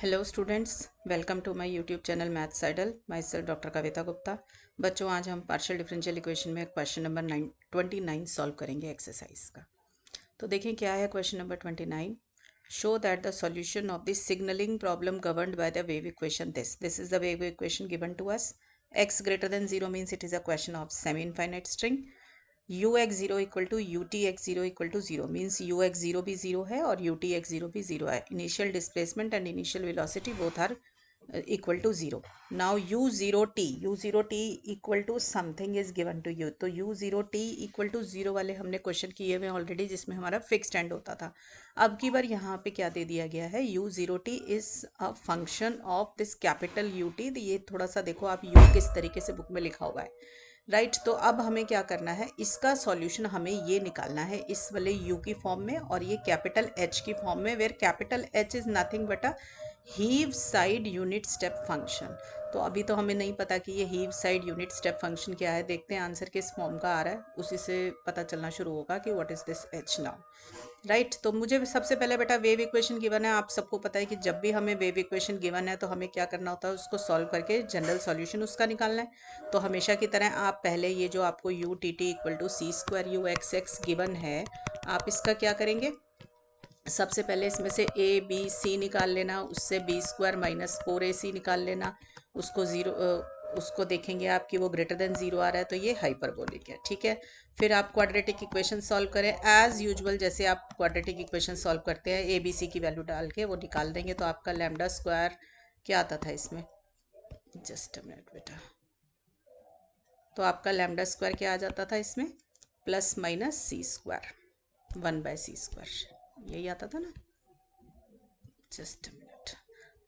Hello students, welcome to my YouTube channel maths idol. Myself doctor Kavita Gupta. बच्चों, आज हम partial differential equation में question number 29 solve करेंगे exercise का। तो देखें क्या है question number 29। Show that the solution of this signalling problem governed by the wave equation this is the wave equation given to us. x greater than 0 means it is a question of semi infinite string। ux0 equal to utx0 equal to 0 means ux0 भी 0 है और utx0 भी 0 है। Initial displacement and initial velocity both are equal to 0। Now u0t equal to something is given to you. तो u0t equal to 0 वाले हमने question किए हुए ऑलरेडी, जिसमें हमारा फिक्स्ड एंड होता था। अब की बार यहाँ पे क्या दे दिया गया है, u0t is a function of this capital ut। ये थोड़ा सा देखो आप, u किस तरीके से बुक में लिखा हुआ है, राइट। तो अब हमें क्या करना है, इसका सॉल्यूशन हमें ये निकालना है इस वाले u की फॉर्म में और ये कैपिटल h की फॉर्म में, where capital h is nothing but a Heaviside unit step function. तो अभी तो हमें नहीं पता कि ये Heaviside unit step function क्या है। देखते हैं आंसर किस फॉर्म का आ रहा है, उसी से पता चलना शुरू होगा कि what is this h now, right. तो मुझे सबसे पहले बेटा वेव इक्वेशन गिवन है। आप सबको पता है कि जब भी हमें वेव इक्वेशन गिवन है तो हमें क्या करना होता है, उसको सॉल्व करके जनरल सॉल्यूशन उसका निकालना है। तो हमेशा की तरह आप पहले ये जो आपको U T T equal to C square U X X given है, आप इसका क्या करेंगे, सबसे पहले इसमें से ए बी सी निकाल लेना, उससे बी स्क्वायर माइनस 4ac निकाल लेना। उसको ज़ीरो उसको देखेंगे आप कि वो ग्रेटर देन ज़ीरो आ रहा है तो ये हाइपरबोलिक है, ठीक है। फिर आप क्वाड्रेटिक इक्वेशन सॉल्व करें एज यूजुअल, जैसे आप क्वाड्रेटिक इक्वेशन सॉल्व करते हैं, ए बी सी की वैल्यू डाल के वो निकाल देंगे। तो आपका लैम्डा स्क्वायर क्या आता था इसमें, जस्ट अ मिनट बेटा। तो आपका लैम्डा स्क्वायर क्या आ जाता था इसमें, प्लस माइनस सी स्क्वायर 1/c², यही आता था ना। Just a minute.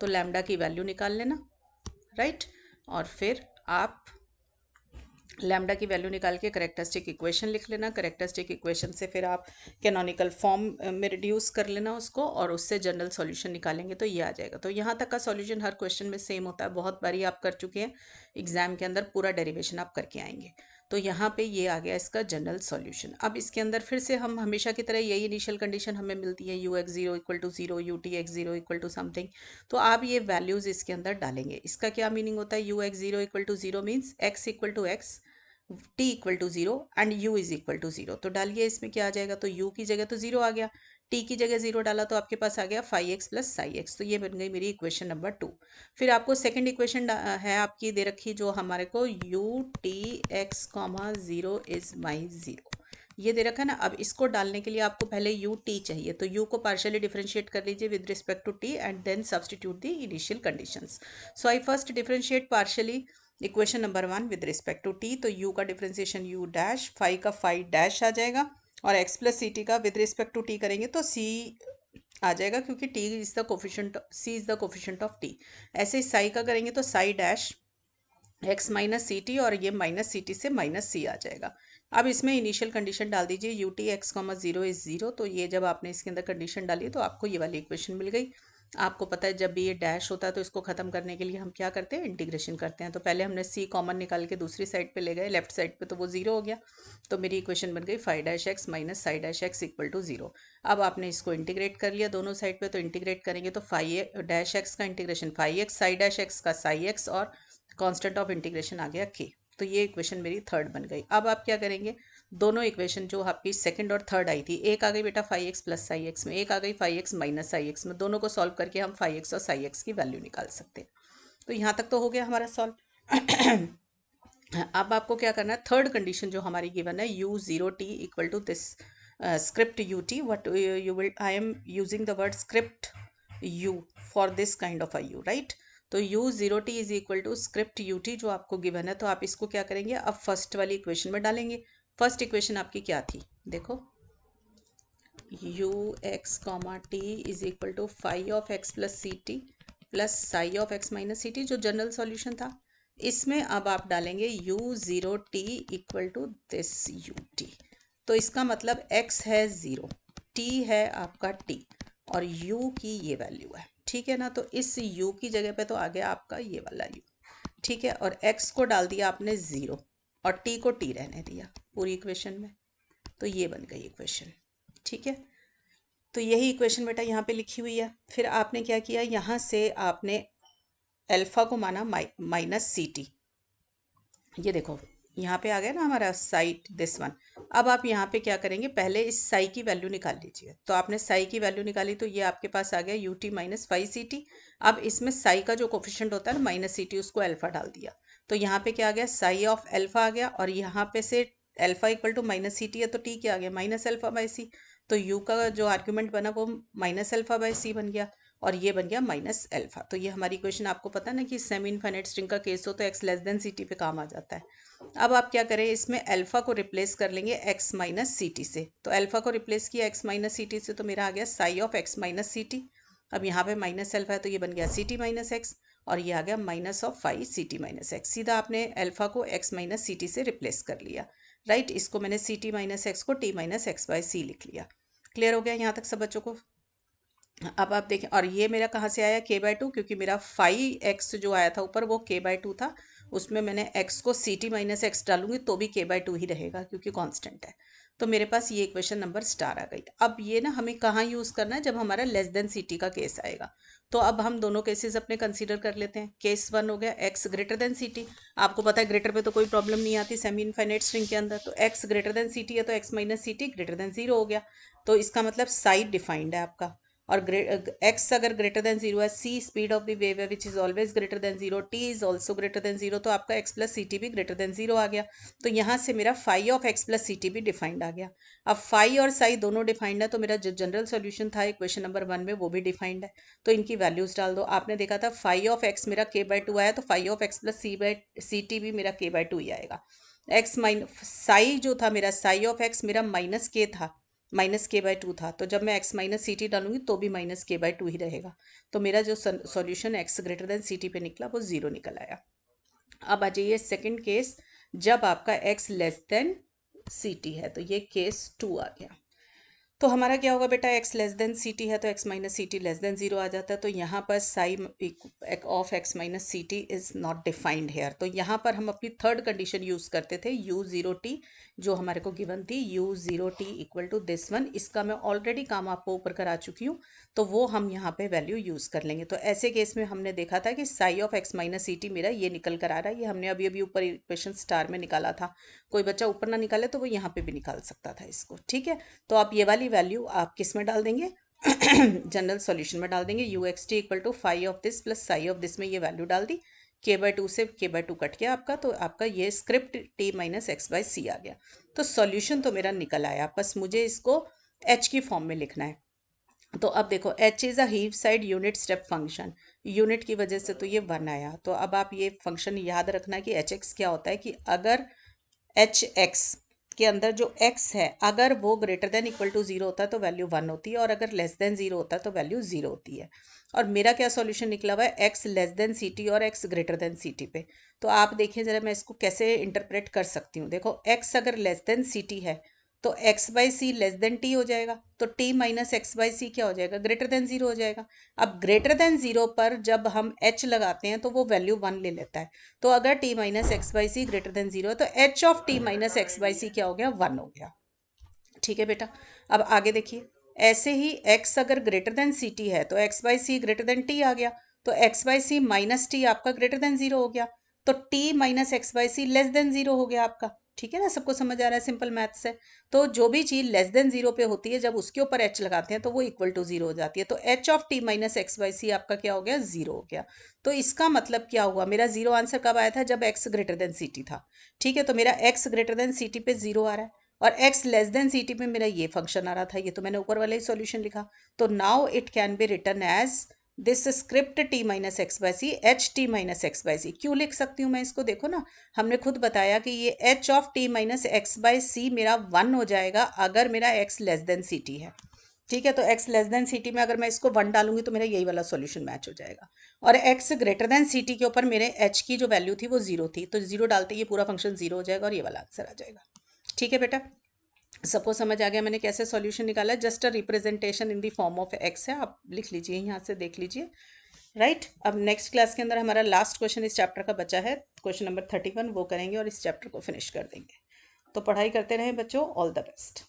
तो लैम्डा की वैल्यू निकाल लेना, राइट। और फिर आप लैम्डा की वैल्यू निकाल के करेक्टरिस्टिक इक्वेशन लिख लेना। करेक्टरिस्टिक इक्वेशन से फिर आप कैनोनिकल फॉर्म में रिड्यूस कर लेना उसको, और उससे जनरल सॉल्यूशन निकालेंगे तो ये आ जाएगा। तो यहाँ तक का सॉल्यूशन हर क्वेश्चन में सेम होता है, बहुत बारी आप कर चुके हैं एग्जाम के अंदर, पूरा डेरिवेशन आप करके आएंगे। तो यहाँ पे ये आ गया इसका जनरल सॉल्यूशन। अब इसके अंदर फिर से हम हमेशा की तरह यही इनिशियल कंडीशन हमें मिलती है, ux0 equal to 0, utx0 equal to something. तो आप ये वैल्यूज़ इसके अंदर डालेंगे। इसका क्या मीनिंग होता है, ux0 equal to 0 means x equal to X, T equal to 0 and u is equal to 0। तो डालिए इसमें क्या आ जाएगा, तो u की जगह तो 0 आ गया, t की जगह 0 डाला तो आपके पास आ गया 5x प्लस साई x। तो ये बन गई मेरी इक्वेशन नंबर 2। फिर आपको सेकंड इक्वेशन है आपकी दे रखी, जो हमारे को utx, 0 इज माई 0, ये दे रखा है ना। अब इसको डालने के लिए आपको पहले ut चाहिए, तो u को पार्शियली डिफरेंशिएट कर लीजिए with respect to t and then substitute the initial conditions. So I first differentiate partially equation number 1 with respect to T. तो u का डिफरेंशिएशन u डैश, फाई का फाई डैश आ जाएगा, और x plus C T का with respect to T करेंगे तो c आ जाएगा, क्योंकि t is the coefficient, c is the coefficient of t। ऐसे ही साई का करेंगे तो Sai dash x minus C T, और ये माइनस सी टी से माइनस सी आ जाएगा। अब इसमें इनिशियल कंडीशन डाल दीजिए, U T X comma 0 is 0। तो ये जब आपने इसके अंदर कंडीशन डाली तो आपको ये वाली इक्वेशन मिल गई। आपको पता है जब भी ये डैश होता है तो इसको खत्म करने के लिए हम क्या करते हैं, इंटीग्रेशन करते हैं। तो पहले हमने सी कॉमन निकाल के दूसरी साइड पे ले गए, लेफ्ट साइड पे, तो वो 0 हो गया। तो मेरी इक्वेशन बन गई phi dash X minus psi dash X equal to 0। अब आपने इसको इंटीग्रेट कर लिया दोनों साइड पे, तो इंटीग्रेट करेंगे तो फाई डैश एक्स का integration phi X, psi dash X का साई एक्स, और कांस्टेंट ऑफ इंटीग्रेशन आ गया k। तो ये इक्वेशन मेरी थर्ड बन गई। अब आप क्या करेंगे, दोनों इक्वेशन जो आपकी सेकंड और थर्ड आई थी, एक आ गई बेटा phi X plus psi X में, एक आ गई phi X minus psi X में, दोनों को सॉल्व करके हम फाई एक्स और साई एक्स की वैल्यू निकाल सकते हैं। तो यहाँ तक तो हो गया हमारा सॉल्व। अब आपको क्या करना है, थर्ड कंडीशन जो हमारी गिवन है u0t equal to this script ut, what you will, I am using the word script u for this kind of a u, right. तो u0t is equal to script ut जो आपको given है। तो आप इसको क्या करेंगे, अब फर्स्ट वाली इक्वेशन में डालेंगे। फर्स्ट इक्वेशन आपकी क्या थी, देखो, ux comma t is equal to phi of x plus C T plus psi of x minus C T, जो जनरल सॉल्यूशन था। इसमें अब आप डालेंगे u0t equal to this ut। तो इसका मतलब x है 0, t है आपका t, और u की ये वैल्यू है, ठीक है ना। तो इस u की जगह पे तो आ गया आपका ये वाला u, ठीक है। और x को डाल दिया आपने 0 और t को t रहने दिया पूरी इक्वेशन में। तो ये बन गई इक्वेशन, ठीक है। तो यही इक्वेशन बेटा यहाँ पे लिखी हुई है। फिर आपने क्या किया, यहाँ से आपने अल्फा को माना माइनस सी टी। ये देखो यहाँ पे आ गया ना हमारा साइड दिस वन। अब आप यहाँ पे क्या करेंगे, पहले इस साई की वैल्यू निकाल लीजिए। तो आपने साई की वैल्यू निकाली तो ये आपके पास आ गया यू टी माइनस 5 ct। अब इसमें साई का जो कोफिशिएंट होता है ना माइनस सी टी, उसको अल्फा डाल दिया। तो यहाँ पे क्या आ गया, साई ऑफ अल्फा आ गया। और यहाँ पे से alpha equal to minus C T है तो टी क्या आ गया, माइनस अल्फा बाई सी। तो यू का जो आर्ग्यूमेंट बना वो माइनस अल्फा बाई सी बन गया और ये बन गया माइनस अल्फा। तो ये हमारी इक्वेशन, आपको पता ना कि सेमी इनफाइनाइट स्ट्रिंग का केस हो तो X less than C T पे काम आ जाता है। अब आप क्या करें, इसमें अल्फा को रिप्लेस कर लेंगे एक्स माइनस सी टी से। तो अल्फा को रिप्लेस किया एक्स माइनस सी टी से तो मेरा आ गया psi of X minus C T. अब यहाँ पे माइनस अल्फा है तो ये बन गया सी टी माइनस एक्स और ये आ गया minus of 5 ct minus x. सीधा आपने अल्फा को एक्स माइनस सी टी से रिप्लेस कर लिया। राइट, इसको मैंने सी टी माइनस एक्स को टी माइनस एक्स बाई सी लिख लिया। क्लियर हो गया यहाँ तक सब बच्चों को? अब आप देखें, और ये मेरा कहाँ से आया, k/2, क्योंकि मेरा 5x जो आया था ऊपर वो k/2 था। उसमें मैंने x को ct माइनस एक्स डालूंगी तो भी k/2 ही रहेगा क्योंकि कांस्टेंट है। तो मेरे पास ये इक्वेशन नंबर स्टार आ गई। अब ये ना हमें कहाँ यूज़ करना है, जब हमारा लेस देन ct का केस आएगा। तो अब हम दोनों केसेस अपने कंसीडर कर लेते हैं। केस 1 हो गया x ग्रेटर देन ct। आपको पता है ग्रेटर पे तो कोई प्रॉब्लम नहीं आती सेमी इनफाइनाइट स्ट्रिंग के अंदर। तो x ग्रेटर देन ct है तो x minus C T greater than 0 हो गया। तो इसका मतलब साइड डिफाइंड है आपका। और एक्स अगर ग्रेटर देन 0 है, C speed of the wave है which is always greater than 0, T is also greater than 0, तो आपका एक्स प्लस सी टी भी ग्रेटर देन 0 आ गया। तो यहाँ से मेरा phi of X plus C T भी डिफाइंड आ गया। अब फाई और साई दोनों डिफाइंड है तो मेरा जो जनरल सोल्यूशन था इक्वेशन नंबर 1 में वो भी डिफाइंड है। तो इनकी वैल्यूज डाल दो। आपने देखा था फाई ऑफ एक्स मेरा k/2 आया तो phi of X plus C T भी मेरा k/2 ही आएगा। एक्स माइनस साई जो था मेरा, साई ऑफ एक्स मेरा माइनस के था, माइनस k/2 था। तो जब मैं x माइनस सी टी डालूंगी तो भी माइनस k/2 ही रहेगा। तो मेरा जो solution x greater than C T पे निकला वो 0 निकल आया। अब आ जाइए सेकेंड केस, जब आपका x less than C T है। तो ये केस 2 आ गया। तो हमारा क्या होगा बेटा, x less than C T है तो x minus C T less than 0 आ जाता है। तो यहाँ पर psi of x minus C T is not defined here. तो यहाँ पर हम अपनी थर्ड कंडीशन यूज करते थे u0t, जो हमारे को गिवन थी u0t equal to this one. इसका मैं ऑलरेडी काम आपको ऊपर करा चुकी हूँ तो वो हम यहाँ पे वैल्यू यूज कर लेंगे। तो ऐसे केस में हमने देखा था कि psi of x minus C T मेरा ये निकल कर आ रहा है। ये हमने अभी अभी ऊपर इक्वेशन स्टार में निकाला था। कोई बच्चा ऊपर ना निकाले तो वो यहाँ पे भी निकाल सकता था इसको। ठीक है, तो आप ये वाली वैल्यू आप किस में डाल देंगे जनरल सॉल्यूशन में डाल देंगे। U X T equal to phi of this plus psi of this में ये वैल्यू डाल दी। k/2 से k/2 कट गया आपका, तो आपका ये script t minus x by c आ गया। तो सॉल्यूशन तो मेरा निकल आया, बस मुझे इसको h की फॉर्म में लिखना है। तो अब देखो h is a Heaviside unit step function, unit की वजह से तो ये 1 आया। तो अब आप ये फंक्शन याद रखना कि एच एक्स क्या होता है कि अगर एच एक्स के अंदर जो x है अगर वो ग्रेटर देन इक्वल टू 0 होता है तो वैल्यू 1 होती है और अगर लेस देन 0 होता है तो वैल्यू 0 होती है। और मेरा क्या सॉल्यूशन निकला हुआ है, x less than C T और x greater than C T पे। तो आप देखिए ज़रा मैं इसको कैसे इंटरप्रेट कर सकती हूँ। देखो x अगर लेस देन सी टी है तो x by c less than t हो जाएगा, तो t minus x by c क्या हो जाएगा, ग्रेटर देन 0 हो जाएगा। अब ग्रेटर देन 0 पर जब हम h लगाते हैं तो वो वैल्यू 1 ले लेता है। तो अगर t minus x by c greater than 0 है तो h of t minus x by c क्या हो गया, 1 हो गया। ठीक है बेटा, अब आगे देखिए, ऐसे ही x अगर ग्रेटर देन सी टी है तो x by c greater than t आ गया। तो x by c minus t आपका ग्रेटर देन 0 हो गया। तो t minus x by c less than 0 हो गया आपका। ठीक है ना, सबको समझ आ रहा है सिंपल मैथ से। तो जो भी चीज़ लेस देन 0 पे होती है जब उसके ऊपर h लगाते हैं तो वो इक्वल टू 0 हो जाती है। तो h of t minus x by c आपका क्या हो गया, 0 हो गया। तो इसका मतलब क्या हुआ, मेरा 0 आंसर कब आया था, जब x ग्रेटर देन सी टी था। ठीक है, तो मेरा x greater than C T पे 0 आ रहा है और x less than C T पे मेरा ये फंक्शन आ रहा था। ये तो मैंने ऊपर वाला ही सॉल्यूशन लिखा। तो now it can be written as this script t minus x by c h t minus x by c. क्यों लिख सकती हूँ मैं इसको, देखो ना हमने खुद बताया कि ये h of t minus x by c मेरा 1 हो जाएगा अगर मेरा x less than C T है। ठीक है, तो x लेस देन सी टी में अगर मैं इसको 1 डालूंगी तो मेरा यही वाला सॉल्यूशन मैच हो जाएगा। और x ग्रेटर देन सी टी के ऊपर मेरे h की जो वैल्यू थी वो 0 थी, तो 0 डालते ये पूरा फंक्शन 0 हो जाएगा और ये वाला आंसर आ जाएगा। ठीक है बेटा, सबको समझ आ गया मैंने कैसे सॉल्यूशन निकाला है। Just a representation in the form of x है, आप लिख लीजिए यहाँ से, देख लीजिए। राइट, अब नेक्स्ट क्लास के अंदर हमारा लास्ट क्वेश्चन इस चैप्टर का बचा है, क्वेश्चन नंबर 31, वो करेंगे और इस चैप्टर को फिनिश कर देंगे। तो पढ़ाई करते रहें बच्चों, ऑल द बेस्ट।